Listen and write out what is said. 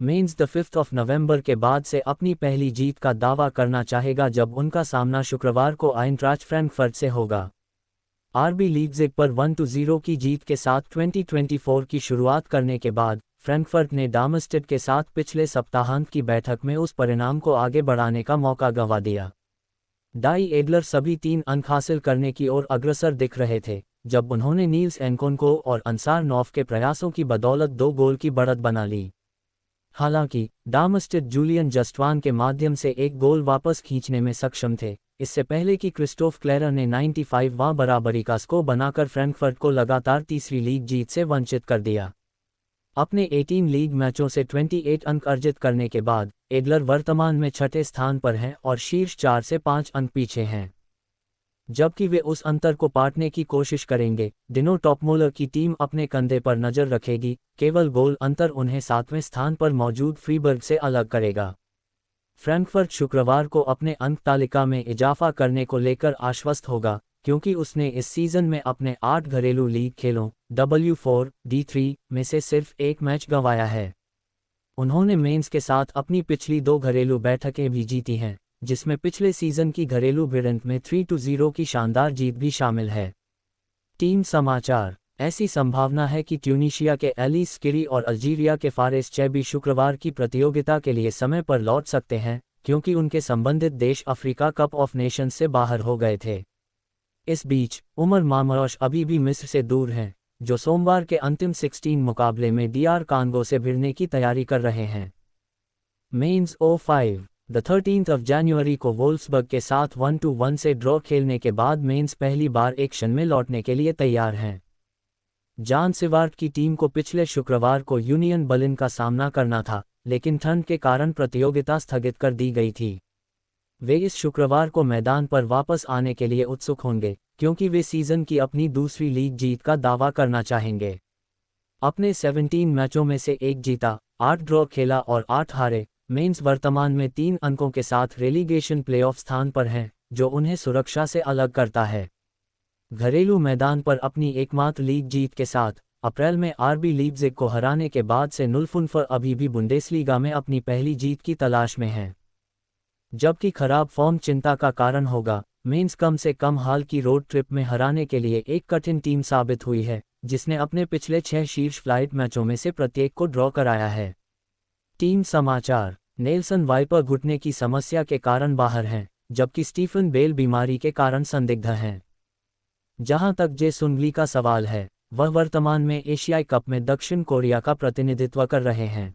Mains the 5 नवंबर के बाद से अपनी पहली जीत का दावा करना चाहेगा जब उनका सामना शुक्रवार को आइंट्राच फ्रैंकफर्ट से होगा। आरबी लीप्जिग पर 1-0 की जीत के साथ 2024 की शुरुआत करने के बाद फ्रैंकफर्ट ने डार्मस्टेड के साथ पिछले सप्ताहांत की बैठक में उस परिणाम को आगे बढ़ाने का मौका गंवा दिया। डाई एडलर सभी 3 अंक हासिल करने की ओर अग्रसर दिख रहे थे जब उन्होंने नील्स एनकोनको और अंसार नौफ के प्रयासों की बदौलत 2 गोल की बढ़त बना ली। हालांकि डार्मस्टेड जूलियन जस्टवान के माध्यम से एक गोल वापस खींचने में सक्षम थे, इससे पहले कि क्रिस्टोफ क्लेरर ने 95वां बराबरी का स्कोर बनाकर फ्रैंकफर्ट को लगातार तीसरी लीग जीत से वंचित कर दिया। अपने 18 लीग मैचों से 28 अंक अर्जित करने के बाद एडलर वर्तमान में छठे स्थान पर हैं और शीर्ष 4 से 5 अंक पीछे हैं, जबकि वे उस अंतर को पाटने की कोशिश करेंगे। डिनो टॉपमोलर की टीम अपने कंधे पर नजर रखेगी, केवल गोल अंतर उन्हें 7वें स्थान पर मौजूद फ्रीबर्ग से अलग करेगा। फ्रैंकफर्ट शुक्रवार को अपने अंक तालिका में इजाफा करने को लेकर आश्वस्त होगा, क्योंकि उसने इस सीजन में अपने 8 घरेलू लीग खेलों W4, D3 में से सिर्फ एक मैच गंवाया है। उन्होंने मेंस के साथ अपनी पिछली 2 घरेलू बैठकें भी जीती हैं, जिसमें पिछले सीजन की घरेलू भिड़ंत में 3-0 की शानदार जीत भी शामिल है। टीम समाचार। ऐसी संभावना है कि ट्यूनीशिया के एलिस स्किरी और अल्जीरिया के फारेस चैबी शुक्रवार की प्रतियोगिता के लिए समय पर लौट सकते हैं, क्योंकि उनके संबंधित देश अफ्रीका कप ऑफ नेशंस से बाहर हो गए थे। इस बीच उमर मामरोश अभी भी मिस्र से दूर हैं, जो सोमवार के अंतिम 16 मुकाबले में DR कांगो से भिड़ने की तैयारी कर रहे हैं। मेंस O5 द 13 जनवरी को वोल्फ्सबर्ग के साथ 1-1 से ड्रॉ खेलने के बाद मेंस पहली बार एक्शन में लौटने के लिए तैयार हैं। जान सिवार्ट की टीम को पिछले शुक्रवार को यूनियन बर्लिन का सामना करना था, लेकिन ठंड के कारण प्रतियोगिता स्थगित कर दी गई थी। वे इस शुक्रवार को मैदान पर वापस आने के लिए उत्सुक होंगे, क्योंकि वे सीजन की अपनी दूसरी लीग जीत का दावा करना चाहेंगे। अपने 17 मैचों में से 1 जीता, 8 ड्रॉ खेला और 8 हारे, मेंस वर्तमान में 3 अंकों के साथ रेलीगेशन प्लेऑफ स्थान पर हैं, जो उन्हें सुरक्षा से अलग करता है। घरेलू मैदान पर अपनी एकमात्र लीग जीत के साथ अप्रैल में आरबी लीप्जिग को हराने के बाद से 0 अभी भी बुंडेसलीगा में अपनी पहली जीत की तलाश में हैं। जबकि खराब फॉर्म चिंता का कारण होगा, मेंस कम से कम हाल की रोड ट्रिप में हराने के लिए एक कठिन टीम साबित हुई है, जिसने अपने पिछले 6 शीर्ष फ्लाइट मैचों में से प्रत्येक को ड्रॉ कराया है। टीम समाचार। नेल्सन वाइपर घुटने की समस्या के कारण बाहर हैं, जबकि स्टीफन बेल बीमारी के कारण संदिग्ध हैं। जहां तक जे सुनगली का सवाल है, वह वर्तमान में एशियाई कप में दक्षिण कोरिया का प्रतिनिधित्व कर रहे हैं।